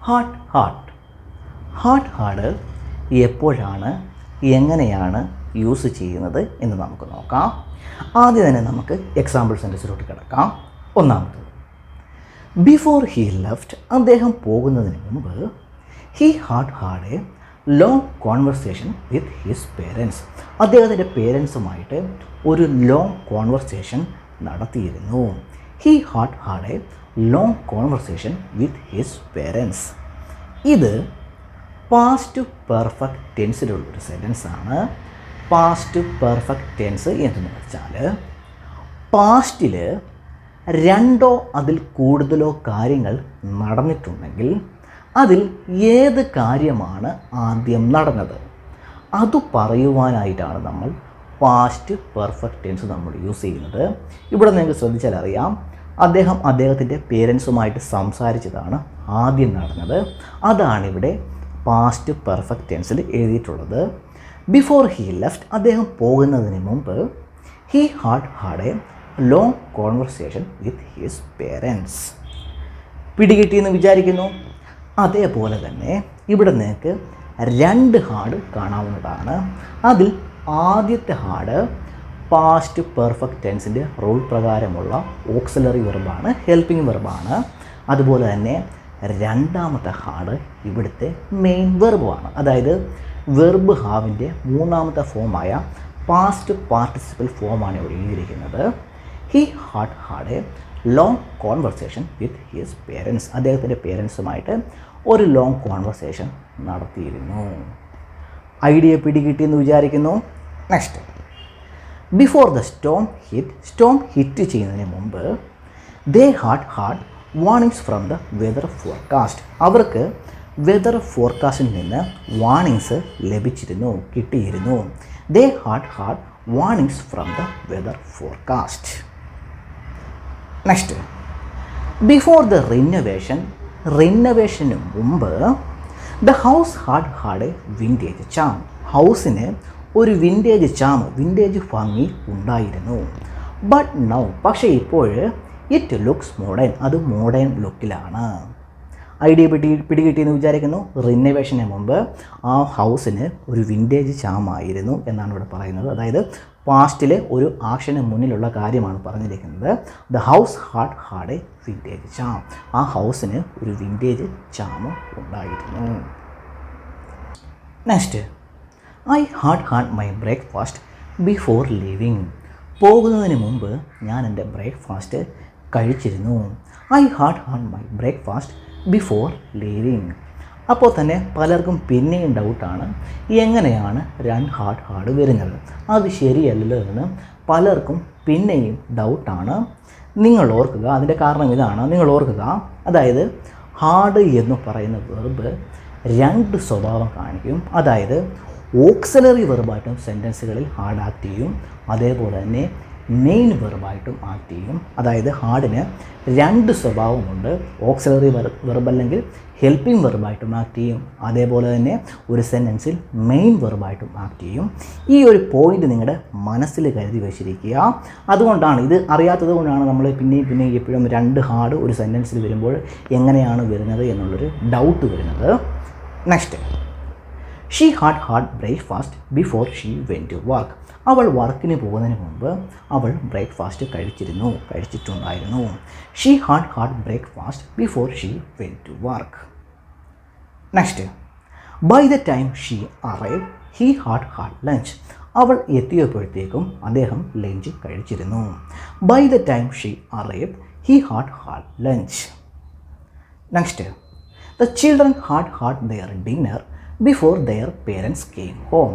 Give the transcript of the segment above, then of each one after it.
Heart heart heart hard എപ്പോഴാണ് എങ്ങനെയാണ് use ചെയ്യുന്നത് എന്ന് നമുക്ക് നോക്കാം. ആദ്യം തന്നെ നമുക്ക് എക്സാമ്പിൾ സെൻറ്റൻസിലോട്ട് കിടക്കാം. ഒന്നാമത്, ബിഫോർ ഹീ ലെഫ്റ്റ്, അദ്ദേഹം പോകുന്നതിന് മുമ്പ് he had a long conversation with his parents, അദ്ദേഹത്തിൻ്റെ പേരൻസുമായിട്ട് ഒരു ലോങ് കോൺവെർസേഷൻ നടത്തിയിരുന്നു. He had a long conversation with his parents. ഇത് പാസ്റ്റ് പെർഫെക്റ്റ് ടെൻസിലുള്ളൊരു സെൻറ്റൻസാണ്. പാസ്റ്റ് പെർഫെക്റ്റ് ടെൻസ് എന്ന് വെച്ചാൽ പാസ്റ്റിൽ രണ്ടോ അതിൽ കൂടുതലോ കാര്യങ്ങൾ നടന്നിട്ടുണ്ടെങ്കിൽ അതിൽ ഏത് കാര്യമാണ് ആദ്യം നടന്നത് അത് പറയുവാനായിട്ടാണ് നമ്മൾ പാസ്റ്റ് പെർഫെക്റ്റ് ടെൻസ് നമ്മൾ യൂസ് ചെയ്യുന്നത്. ഇവിടെ നിങ്ങൾക്ക് ശ്രദ്ധിച്ചാൽ അറിയാം, അദ്ദേഹം അദ്ദേഹത്തിൻ്റെ പേരൻസുമായിട്ട് സംസാരിച്ചതാണ് ആദ്യം നടന്നത്. അതാണിവിടെ പാസ്റ്റ് പെർഫെക്റ്റ് ടെൻസിൽ എഴുതിയിട്ടുള്ളത്. ബിഫോർ ഹീ ലെഫ്റ്റ്, അദ്ദേഹം പോകുന്നതിന് മുമ്പ് he had a long conversation with his parents. പിടികിട്ടിയെന്ന് വിചാരിക്കുന്നു. അതേപോലെ തന്നെ ഇവിടെ നിങ്ങൾക്ക് രണ്ട് ഹാർഡ് കാണാവുന്നതാണ്. അതിൽ ആദ്യത്തെ ഹാർഡ് പാസ്റ്റ് പെർഫെക്റ്റ് ടെൻസിൻ്റെ റൂൾ പ്രകാരമുള്ള ഓക്സിലറി വെർബാണ്, ഹെൽപ്പിംഗ് വെർബാണ്. അതുപോലെ തന്നെ രണ്ടാമത്തെ ഹാർഡ് ഇവിടുത്തെ മെയിൻ വെർബുമാണ്. അതായത് വെർബ് ഹാവിൻ്റെ മൂന്നാമത്തെ ഫോമായ പാസ്റ്റ് പാർട്ടിസിപ്പൽ ഫോമാണ് ഇവിടെ എഴുതിയിരിക്കുന്നത്. He had a long conversation with his parents, അദ്ദേഹത്തിൻ്റെ പേരൻസുമായിട്ട് ഒരു ലോങ് കോൺവെർസേഷൻ നടത്തിയിരുന്നു. ഐഡിയ പിടികിട്ടിയെന്ന് വിചാരിക്കുന്നു. Next, before the storm hit ചെയ്യുന്നതിന് മുമ്പ് they had warnings from the weather forecast, അവർക്ക് വെതർ ഫോർകാസ്റ്റിൽ നിന്ന് വാർണിങ്സ് ലഭിച്ചിരുന്നു, കിട്ടിയിരുന്നു. They had warnings from the weather forecast. Next, before the റിനോവേഷന് മുമ്പ് the house had a vintage charm, ഹൗസിന് ഒരു വിൻറ്റേജ് ഭംഗി ഉണ്ടായിരുന്നു. ബട്ട് നൗ, പക്ഷേ ഇപ്പോൾ ഇറ്റ് ലുക്സ് മോഡേൺ, അത് മോഡേൺ ലുക്കിലാണ്. ഐഡിയ പിടികിട്ടിയെന്ന് വിചാരിക്കുന്നു. റിനോവേഷന് മുമ്പ് ആ ഹൗസിന് ഒരു വിൻറ്റേജ് ചാമായിരുന്നു എന്നാണ് ഇവിടെ പറയുന്നത്. അതായത് പാസ്റ്റിൽ ഒരു ആക്ഷന് മുന്നിലുള്ള കാര്യമാണ് പറഞ്ഞിരിക്കുന്നത്. The house had a vintage charm, ആ ഹൗസിന് ഒരു വിൻറ്റേജ് ചാമ് ഉണ്ടായിരുന്നു. Next, I had my breakfast before leaving, പോകുന്നതിന് മുമ്പ് ഞാൻ എൻ്റെ ബ്രേക്ക്ഫാസ്റ്റ് കഴിച്ചിരുന്നു. I had my breakfast before leaving. അപ്പോൾ തന്നെ പലർക്കും പിന്നെയും ഡൗട്ടാണ്, എങ്ങനെയാണ് രണ്ട് ഹാർഡ് വരുന്നത്, അത് ശരിയല്ലല്ലോ എന്ന് പലർക്കും പിന്നെയും ഡൗട്ടാണ്. നിങ്ങൾ ഓർക്കുക, അതിൻ്റെ കാരണം ഇതാണ്. നിങ്ങൾ ഓർക്കുക, അതായത് ഹാർഡ് എന്ന് പറയുന്ന വെർബ് രണ്ട് സ്വഭാവം കാണിക്കും. അതായത് ഓക്സിലറി വെർബായിട്ടും സെൻറ്റൻസുകളിൽ ഹാർഡ് ആക്ട് ചെയ്യും, അതേപോലെ തന്നെ മെയിൻ വെർബായിട്ടും ആക്ട് ചെയ്യും. അതായത് ഹാർഡിന് രണ്ട് സ്വഭാവമുണ്ട്. ഓക്സിലറി വെർബ് അല്ലെങ്കിൽ ഹെൽപ്പിംഗ് വെർബായിട്ടും ആക്ട് ചെയ്യും, അതേപോലെ തന്നെ ഒരു സെൻറ്റൻസിൽ മെയിൻ വെർബായിട്ടും ആക്ട് ചെയ്യും. ഈ ഒരു പോയിൻ്റ് നിങ്ങളുടെ മനസ്സിൽ കരുതി വെച്ചിരിക്കുക. അതുകൊണ്ടാണ്, ഇത് അറിയാത്തത് കൊണ്ടാണ് നമ്മൾ പിന്നെയും എപ്പോഴും രണ്ട് ഹാർഡ് ഒരു സെൻറ്റൻസിൽ വരുമ്പോൾ എങ്ങനെയാണ് വരുന്നത് എന്നുള്ളൊരു ഡൗട്ട് വരുന്നത്. Next, she had breakfast before she went to work, അവൾ വർക്കിന് പോകുന്നതിന് മുമ്പ് അവൾ ബ്രേക്ക്ഫാസ്റ്റ് കഴിച്ചിട്ടുണ്ടായിരുന്നു. She had breakfast before she went to work. Next, by the time she arrive he had lunch, അവൾ എത്തിയപ്പോഴത്തേക്കും അദ്ദേഹം ലഞ്ച് കഴിച്ചിരുന്നു. By the time she arrive he had lunch. Next, the children had their dinner before their parents came home,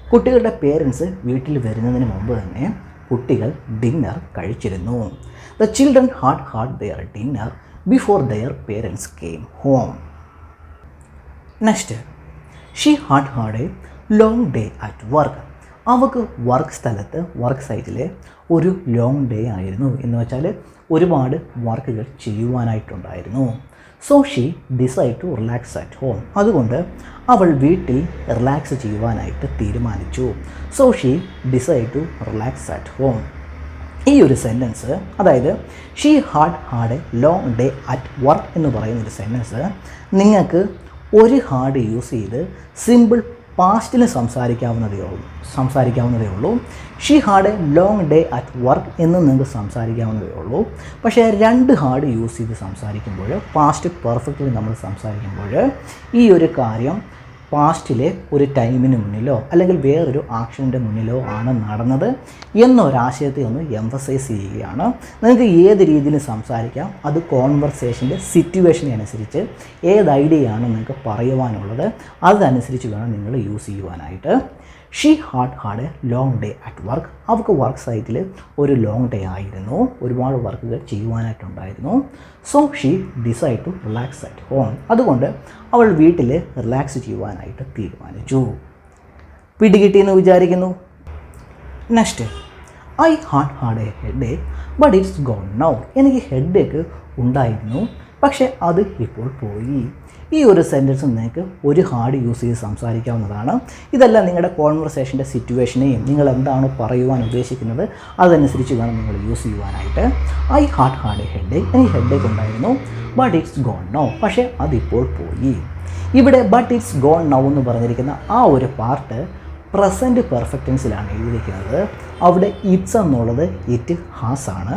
കുട്ടികളുടെ parents വീട്ടിൽ വരുന്നതിന് മുമ്പ് തന്നെ കുട്ടികൾ ഡിന്നർ കഴിച്ചിരുന്നു. The children had their dinner before their parents came home. Next, she had a long day at work, അവൾക്ക് work സൈറ്റിൽ ഒരു ലോങ് ഡേ ആയിരുന്നു. എന്ന് വെച്ചാൽ ഒരുപാട് വർക്കുകൾ ചെയ്യുവാനായിട്ടുണ്ടായിരുന്നു. So she decide to relax at home, അതുകൊണ്ട് അവൾ വീട്ടിൽ റിലാക്സ് ചെയ്യുവാനായിട്ട് തീരുമാനിച്ചു. So she decide to relax at home. ഈ ഒരു സെൻറ്റൻസ്, അതായത് she had a long day at work എന്ന് പറയുന്നൊരു സെൻറ്റൻസ് നിങ്ങൾക്ക് ഒരു ഹാഡ് യൂസ് ചെയ്ത് സിമ്പിൾ പാസ്റ്റിൽ സംസാരിക്കാവുന്നതേ ഉള്ളൂ. She had a long day at work എന്ന് നിങ്ങൾക്ക് സംസാരിക്കാവുന്നതേ ഉള്ളൂ. പക്ഷേ രണ്ട് ഹാഡ് യൂസ് ചെയ്ത് സംസാരിക്കുമ്പോൾ, പാസ്റ്റ് പെർഫെക്റ്റ്ലി നമ്മൾ സംസാരിക്കുമ്പോൾ ഈ ഒരു കാര്യം പാസ്റ്റിലെ ഒരു ടൈമിന് മുന്നിലോ അല്ലെങ്കിൽ വേറൊരു ആക്ഷൻ്റെ മുന്നിലോ ആണ് നടന്നത് എന്നൊരാശയത്തെ ഒന്ന് എംഫസൈസ് ചെയ്യുകയാണ്. നിങ്ങൾക്ക് ഏത് രീതിയിൽ സംസാരിക്കാം, അത് കോൺവെർസേഷൻ്റെ സിറ്റുവേഷനെ അനുസരിച്ച് ഏത് ഐഡിയയാണ് നിങ്ങൾക്ക് പറയുവാനുള്ളത് അതനുസരിച്ച് വേണം നിങ്ങൾ യൂസ് ചെയ്യുവാനായിട്ട്. She had a long day at work. അവർക്ക് വർക്ക് സൈറ്റിൽ ഒരു ലോങ് ഡേ ആയിരുന്നു, ഒരുപാട് വർക്കുകൾ ചെയ്യുവാനായിട്ടുണ്ടായിരുന്നു. So she decide to relax at home. അതുകൊണ്ട് അവൾ വീട്ടിൽ റിലാക്സ് ചെയ്യുവാനായിട്ട് തീരുമാനിച്ചു. പിടികിട്ടിയെന്ന് വിചാരിക്കുന്നു. Next, I had a headache but it's gone now. എനിക്ക് ഹെഡ് ഏക്ക് ഉണ്ടായിരുന്നു, പക്ഷേ അത് ഇപ്പോൾ പോയി. ഈ ഒരു സെൻറ്റൻസ് നിങ്ങൾക്ക് ഒരു ഹാഡ് യൂസ് ചെയ്ത് സംസാരിക്കാവുന്നതാണ്. ഇതെല്ലാം നിങ്ങളുടെ കോൺവെർസേഷൻ്റെ സിറ്റുവേഷനെയും നിങ്ങൾ എന്താണ് പറയുവാൻ ഉദ്ദേശിക്കുന്നത് അതനുസരിച്ച് വേണം നിങ്ങൾ യൂസ് ചെയ്യുവാനായിട്ട്. ഐ ഹാഡ് എ ഹെഡ് ഏക്ക്. എനിക്ക് ഹെഡ് ഏക്ക് ഉണ്ടായിരുന്നു, ബട്ട് ഇറ്റ്സ് ഗോൺ നൗ. പക്ഷേ അതിപ്പോൾ പോയി. ഇവിടെ ബട്ട് ഇറ്റ്സ് ഗോൺ നൗ എന്ന് പറഞ്ഞിരിക്കുന്ന ആ ഒരു പാർട്ട് പ്രസൻറ്റ് പെർഫെക്റ്റ് ടെൻസിലാണ് എഴുതിയിരിക്കുന്നത്. അവിടെ ഇറ്റ്സ് എന്നുള്ളത് ഇറ്റ് ഹാസ് ആണ്.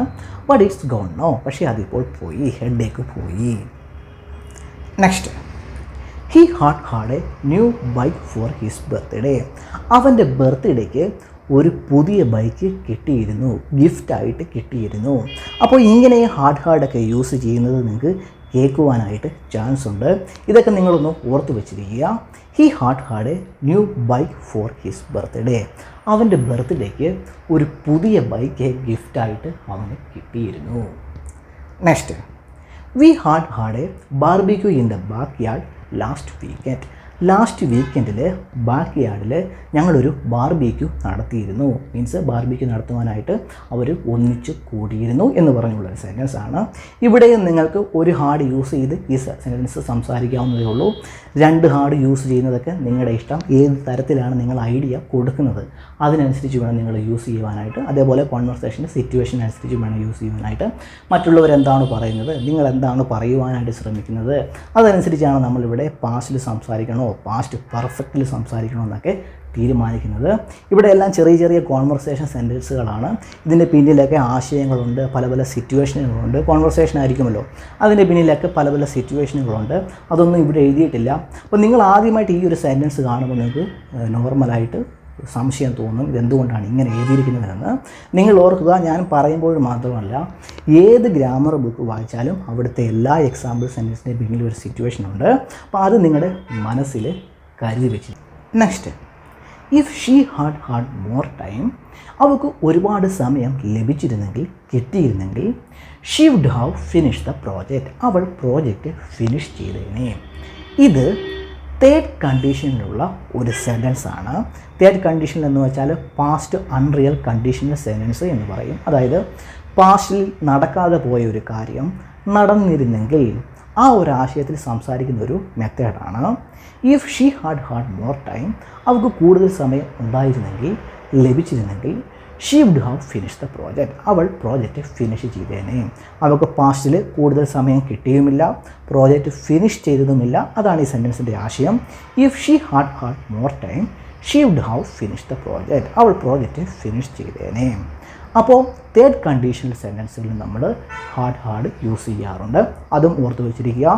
ബട്ട് ഇറ്റ്സ് ഗോൺ നൗ, പക്ഷേ അതിപ്പോൾ പോയി, ഹെഡ് ഏക്ക് പോയി. Next, he had a new bike for his birthday. അവൻ്റെ ബർത്ത്ഡേക്ക് ഒരു പുതിയ ബൈക്ക് കിട്ടിയിരുന്നു, ഗിഫ്റ്റായിട്ട് കിട്ടിയിരുന്നു. അപ്പോൾ ഇങ്ങനെ ഹാഡൊക്കെ യൂസ് ചെയ്യുന്നത് നിങ്ങൾക്ക് കേൾക്കുവാനായിട്ട് ചാൻസ് ഉണ്ട്. ഇതൊക്കെ നിങ്ങളൊന്ന് ഓർത്ത് വെച്ചിരിക്കുക. He had a new bike for his birthday. അവൻ്റെ ബർത്ത്ഡേക്ക് ഒരു പുതിയ ബൈക്ക് ഗിഫ്റ്റായിട്ട് അവന് കിട്ടിയിരുന്നു. Next, we had a barbecue in the back yard last weekend. Last വീക്കെൻഡിൽ ബാക്ക് യാർഡിൽ ഞങ്ങളൊരു ബാർബിക്യൂ നടത്തിയിരുന്നു. മീൻസ് ബാർബിക്യൂ നടത്തുവാനായിട്ട് അവർ ഒന്നിച്ച് കൂടിയിരുന്നു എന്ന് പറഞ്ഞുള്ളൊരു സെൻറ്റൻസ് ആണ്. ഇവിടെയും നിങ്ങൾക്ക് ഒരു ഹാഡ് യൂസ് ചെയ്ത് ഈ സെൻറ്റൻസ് സംസാരിക്കാവുന്നതേ ഉള്ളൂ. രണ്ട് ഹാഡ് യൂസ് ചെയ്യുന്നതൊക്കെ നിങ്ങളുടെ ഇഷ്ടം, ഏത് തരത്തിലാണ് നിങ്ങൾ ഐഡിയ കൊടുക്കുന്നത് അതിനനുസരിച്ച് വേണം നിങ്ങൾ യൂസ് ചെയ്യുവാനായിട്ട്. അതേപോലെ കോൺവെർസേഷൻ്റെ സിറ്റുവേഷൻ അനുസരിച്ച് വേണം യൂസ് ചെയ്യുവാനായിട്ട്. മറ്റുള്ളവരെന്താണ് പറയുന്നത്, നിങ്ങൾ എന്താണ് പറയുവാനായിട്ട് ശ്രമിക്കുന്നത് അതനുസരിച്ചാണ് നമ്മളിവിടെ പാസ്റ്റിൽ സംസാരിക്കണോ പാസ്റ്റ് പെർഫെക്റ്റ്ലി സംസാരിക്കണോ എന്നൊക്കെ തീരുമാനിക്കുന്നത്. ഇവിടെ എല്ലാം ചെറിയ ചെറിയ കോൺവെർസേഷൻ സെൻറ്റൻസുകളാണ്. ഇതിൻ്റെ പിന്നിലൊക്കെ ആശയങ്ങളുണ്ട്, പല പല സിറ്റുവേഷനുകളുണ്ട്. കോൺവെർസേഷൻ ആയിരിക്കുമല്ലോ, അതിൻ്റെ പിന്നിലൊക്കെ പല പല സിറ്റുവേഷനുകളുണ്ട്. അതൊന്നും ഇവിടെ എഴുതിയിട്ടില്ല. അപ്പോൾ നിങ്ങൾ ആദ്യമായിട്ട് ഈ ഒരു സെൻറ്റൻസ് കാണുമ്പോൾ നിങ്ങൾക്ക് നോർമലായിട്ട് സംശയം തോന്നും, ഇതെന്തുകൊണ്ടാണ് ഇങ്ങനെ എഴുതിയിരിക്കുന്നതെന്ന്. നിങ്ങൾ ഓർക്കുക, ഞാൻ പറയുമ്പോൾ മാത്രമല്ല ഏത് ഗ്രാമർ ബുക്ക് വായിച്ചാലും അവിടുത്തെ എല്ലാ എക്സാമ്പിൾ സെൻറ്റൻസിൻ്റെ പിന്നിൽ ഒരു സിറ്റുവേഷൻ ഉണ്ട്. അപ്പോൾ അത് നിങ്ങളുടെ മനസ്സിൽ കരുതി വെച്ച്. Next, if she had more time. അവൾക്ക് ഒരുപാട് സമയം ലഭിച്ചിരുന്നെങ്കിൽ, കിട്ടിയിരുന്നെങ്കിൽ, she would have finish the project. അവൾ പ്രോജക്റ്റ് ഫിനിഷ് ചെയ്തേനെ. ഇത് തേർഡ് കണ്ടീഷനിലുള്ള ഒരു സെൻറ്റൻസ് ആണ്. തേർഡ് കണ്ടീഷൻ എന്ന് വെച്ചാൽ പാസ്റ്റ് അൺറിയൽ കണ്ടീഷണൽ സെൻറ്റൻസ് എന്ന് പറയും. അതായത് പാസ്റ്റിൽ നടക്കാതെ പോയ ഒരു കാര്യം നടന്നിരുന്നെങ്കിൽ ആ ഒരു ആശയത്തിൽ സംസാരിക്കുന്ന ഒരു മെത്തേഡാണ്. If she had more time, അവൾക്ക് കൂടുതൽ സമയം ഉണ്ടായിരുന്നെങ്കിൽ, ലഭിച്ചിരുന്നെങ്കിൽ, she would have finish the project. അവൾ പ്രോജക്റ്റ് ഫിനിഷ് ചെയ്തേനെ. അവൾക്ക് പാസ്റ്റിൽ കൂടുതൽ സമയം കിട്ടിയുമില്ല, പ്രോജക്റ്റ് ഫിനിഷ് ചെയ്തതുമില്ല. അതാണ് ഈ സെൻറ്റൻസിൻ്റെ ആശയം. If she had more time, she would have finish the project. അവൾ പ്രോജക്റ്റ് ഫിനിഷ് ചെയ്തേനെ. അപ്പോൾ തേർഡ് കണ്ടീഷണൽ സെൻറ്റൻസുകളിൽ നമ്മൾ ഹാഡ് യൂസ് ചെയ്യാറുണ്ട്. അതും ഓർത്ത് വെച്ചിരിക്കുക.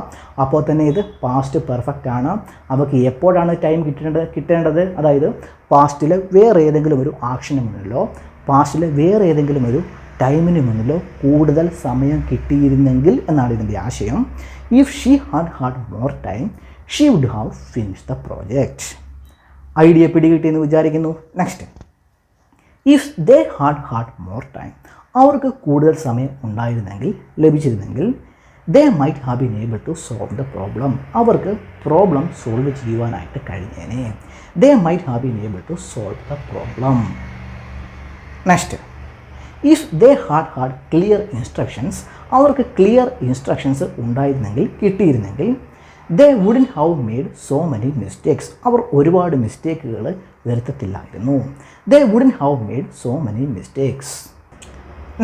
അപ്പോൾ തന്നെ ഇത് പാസ്റ്റ് പെർഫെക്റ്റ് ആണ്. അവർക്ക് എപ്പോഴാണ് ടൈം കിട്ടേണ്ടത്, അതായത് പാസ്റ്റിൽ വേറെ ഏതെങ്കിലും ഒരു ആക്ഷന് മുന്നിലോ പാസ്റ്റിൽ വേറെ ഏതെങ്കിലും ഒരു ടൈമിന് മുന്നിലോ കൂടുതൽ സമയം കിട്ടിയിരുന്നെങ്കിൽ എന്നാണ് ഇതിൻ്റെ ആശയം. If she had more time, she would have finish the project. Idea പിടികിട്ടിയെന്ന് വിചാരിക്കുന്നു. Next, if they had more time. അവർക്ക് കൂടുതൽ സമയം ഉണ്ടായിരുന്നെങ്കിൽ, ലഭിച്ചിരുന്നെങ്കിൽ, they might have been able to solve the problem. അവർക്ക് പ്രോബ്ലം സോൾവ് ചെയ്യുവാനായിട്ട് കഴിഞ്ഞേനെ. They might have been able to solve the problem. Next, if they had clear instructions. അവർക്ക് clear instructions ഉണ്ടായിരുന്നെങ്കിൽ, കിട്ടിയിരുന്നെങ്കിൽ, they wouldn't have made so many mistakes. അവർ ഒരുപാട് മിസ്റ്റേക്കുകൾ വരുത്തത്തില്ലായിരുന്നു. They wouldn't have made so many mistakes.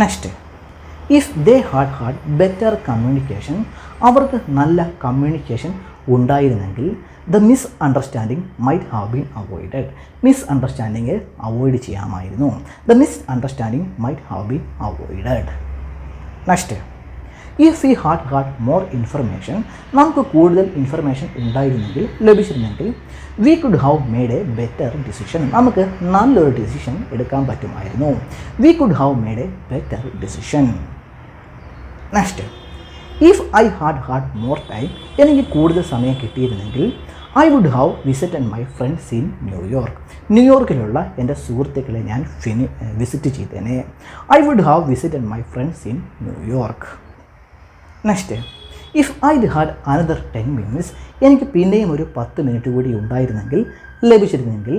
Next, if they had better communication, അവർക്ക് നല്ല communication ഉണ്ടായിരുന്നെങ്കിൽ the misunderstanding might have been avoided, misunderstanding avoid ചെയ്യാമായിരുന്നു. The misunderstanding might have been avoided. Next, if we had more information, നമുക്ക് കൂടുതൽ information ഉണ്ടായിരുന്നെങ്കിൽ, ലഭിച്ചിരുന്നെങ്കിൽ, we could have made a better decision, നമുക്ക് നല്ലൊരു decision എടുക്കാൻ പറ്റുമായിരുന്നു. We could have made a better decision. Next, if I had more time, എനിക്ക് കൂടുതൽ സമയം കിട്ടിയിരുന്നെങ്കിൽ, I would have visited my friends in New York, ന്യൂയോർക്കിലുള്ള എൻ്റെ സുഹൃത്തുക്കളെ ഞാൻ വിസിറ്റ് ചെയ്തേനെ. I would have visited my friends in New York. Next, if I had another 10 minutes, എനിക്ക് പിന്നെയും ഒരു 10 മിനിറ്റ് കൂടി ഉണ്ടായിരുന്നെങ്കിൽ, ലഭിച്ചിരുന്നെങ്കിൽ,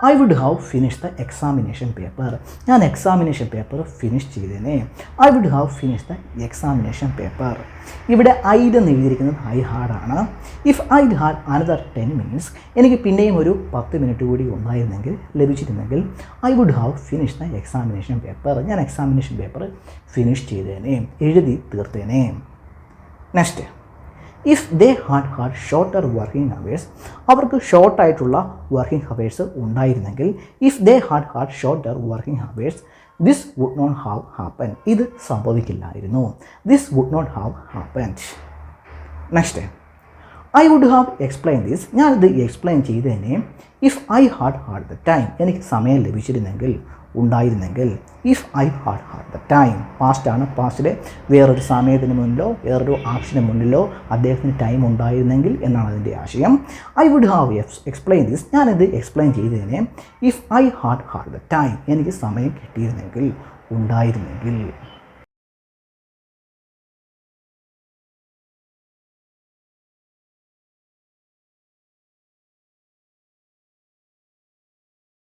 I would have finish the examination paper, ഞാൻ എക്സാമിനേഷൻ പേപ്പർ ഫിനിഷ് ചെയ്തേനെ. I would have finish the examination paper. ഇവിടെ I എന്ന് എഴുതിയിരിക്കുന്നത് I ഹാഡാണ്. If I had another 10 minutes, എനിക്ക് പിന്നെയും ഒരു 10 മിനിറ്റ് കൂടി ഉണ്ടായിരുന്നെങ്കിൽ, ലഭിച്ചിരുന്നെങ്കിൽ, I would have finish the examination paper, ഞാൻ എക്സാമിനേഷൻ പേപ്പർ ഫിനിഷ് ചെയ്തേനെ, എഴുതി തീർത്തേനെ. Next, if they had shorter working hours, അവർക്ക് ഷോർട്ടായിട്ടുള്ള വർക്കിംഗ് അവേഴ്സ് ഉണ്ടായിരുന്നെങ്കിൽ, if they had shorter working hours, this would not have happen, ഇത് സംഭവിക്കില്ലായിരുന്നു. This would not have happened. Next, I would have explain this, ഞാനിത് explain ചെയ്തേനെ. If I had the time, എനിക്ക് സമയം ലഭിച്ചിരുന്നെങ്കിൽ, ഉണ്ടായിരുന്നെങ്കിൽ. If I had the time, പാസ്റ്റാണ്, പാസ്റ്റിലെ വേറൊരു സമയത്തിന് മുന്നിലോ വേറൊരു ആക്ഷന് മുന്നിലോ അദ്ദേഹത്തിന് ടൈം ഉണ്ടായിരുന്നെങ്കിൽ എന്നാണ് അതിൻ്റെ ആശയം. I would have explain this, ഞാനിത് എക്സ്പ്ലെയിൻ ചെയ്തതിനെ. If I had the time, എനിക്ക് സമയം കിട്ടിയിരുന്നെങ്കിൽ, ഉണ്ടായിരുന്നെങ്കിൽ.